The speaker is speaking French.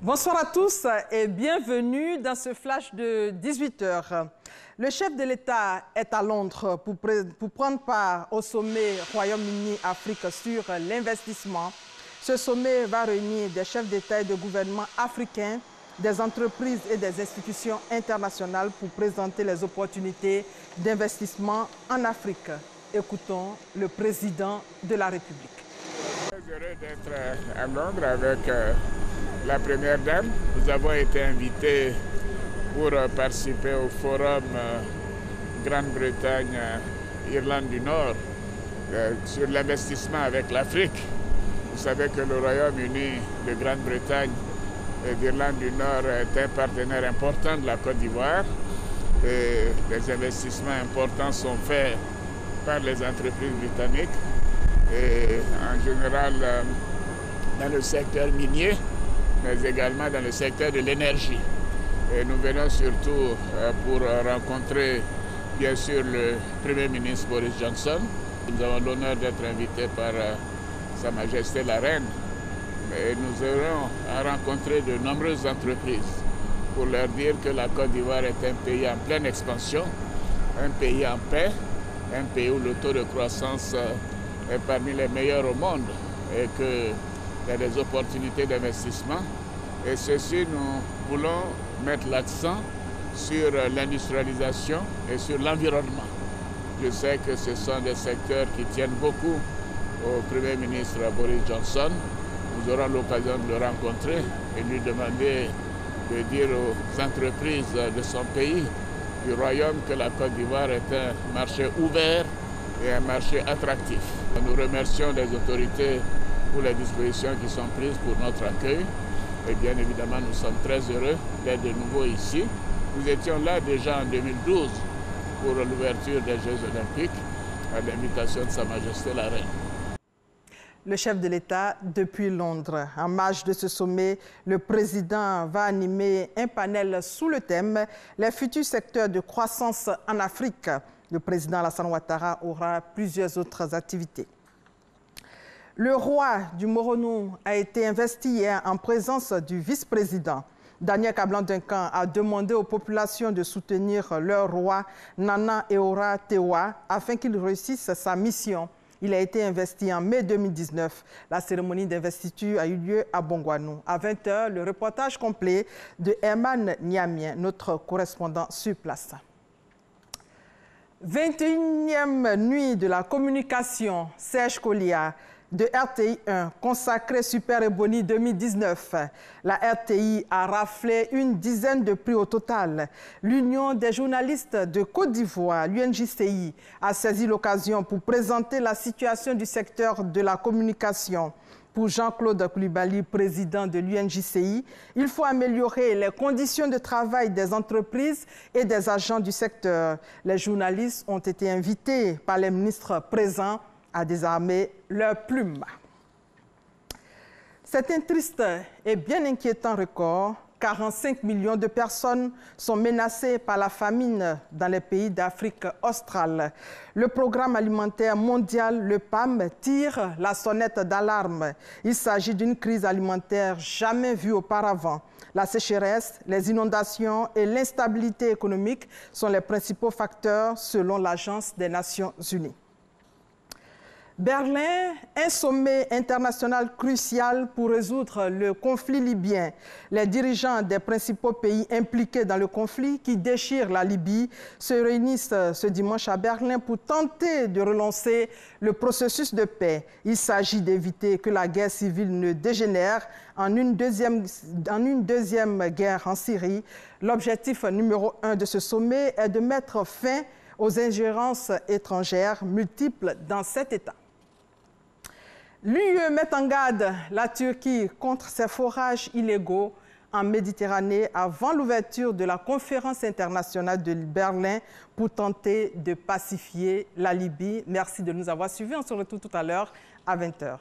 Bonsoir à tous et bienvenue dans ce flash de 18 h. Le chef de l'État est à Londres pour prendre part au sommet Royaume-Uni-Afrique sur l'investissement. Ce sommet va réunir des chefs d'État et de gouvernement africains, des entreprises et des institutions internationales pour présenter les opportunités d'investissement en Afrique. Écoutons le président de la République. Je suis heureux d'être à Londres avec la Première Dame. Nous avons été invités pour participer au forum Grande-Bretagne-Irlande du Nord sur l'investissement avec l'Afrique. Vous savez que le Royaume-Uni de Grande-Bretagne et d'Irlande du Nord est un partenaire important de la Côte d'Ivoire. Les investissements importants sont faits par les entreprises britanniques et en général dans le secteur minier, mais également dans le secteur de l'énergie. Et nous venons surtout pour rencontrer bien sûr le Premier ministre Boris Johnson. Nous avons l'honneur d'être invités par Sa Majesté la Reine. Et nous aurons à rencontrer de nombreuses entreprises pour leur dire que la Côte d'Ivoire est un pays en pleine expansion, un pays en paix, un pays où le taux de croissance est parmi les meilleurs au monde et qu'il y a des opportunités d'investissement. Et ceci, nous voulons mettre l'accent sur l'industrialisation et sur l'environnement. Je sais que ce sont des secteurs qui tiennent beaucoup au Premier ministre Boris Johnson. Nous aurons l'occasion de le rencontrer et lui demander de dire aux entreprises de son pays, du Royaume, que la Côte d'Ivoire est un marché ouvert et un marché attractif. Nous remercions les autorités pour les dispositions qui sont prises pour notre accueil. Et bien évidemment, nous sommes très heureux d'être de nouveau ici. Nous étions là déjà en 2012 pour l'ouverture des Jeux Olympiques à l'invitation de Sa Majesté la Reine. Le chef de l'État depuis Londres. En marge de ce sommet, le président va animer un panel sous le thème « Les futurs secteurs de croissance en Afrique ». Le président Alassane Ouattara aura plusieurs autres activités. Le roi du Moronou a été investi hier en présence du vice-président. Daniel Kablan-Duncan a demandé aux populations de soutenir leur roi Nana Eora Tewa afin qu'il réussisse sa mission. Il a été investi en mai 2019. La cérémonie d'investiture a eu lieu à Bongouanou. À 20 h, le reportage complet de Herman Niamien, notre correspondant sur place. 21e nuit de la communication, Serge Colliard de RTI 1, consacré Super Ebony 2019. La RTI a raflé une dizaine de prix au total. L'Union des journalistes de Côte d'Ivoire, l'UNJCI, a saisi l'occasion pour présenter la situation du secteur de la communication. Pour Jean-Claude Koulibaly, président de l'UNJCI, il faut améliorer les conditions de travail des entreprises et des agents du secteur. Les journalistes ont été invités par les ministres présents à désarmer leurs plumes. C'est un triste et bien inquiétant record. 45 millions de personnes sont menacées par la famine dans les pays d'Afrique australe. Le Programme alimentaire mondial, le PAM, tire la sonnette d'alarme. Il s'agit d'une crise alimentaire jamais vue auparavant. La sécheresse, les inondations et l'instabilité économique sont les principaux facteurs selon l'Agence des Nations Unies. Berlin, un sommet international crucial pour résoudre le conflit libyen. Les dirigeants des principaux pays impliqués dans le conflit qui déchire la Libye se réunissent ce dimanche à Berlin pour tenter de relancer le processus de paix. Il s'agit d'éviter que la guerre civile ne dégénère en une deuxième guerre en Syrie. L'objectif numéro 1 de ce sommet est de mettre fin aux ingérences étrangères multiples dans cet État. L'UE met en garde la Turquie contre ses forages illégaux en Méditerranée avant l'ouverture de la conférence internationale de Berlin pour tenter de pacifier la Libye. Merci de nous avoir suivis. On se retrouve tout à l'heure à 20 h.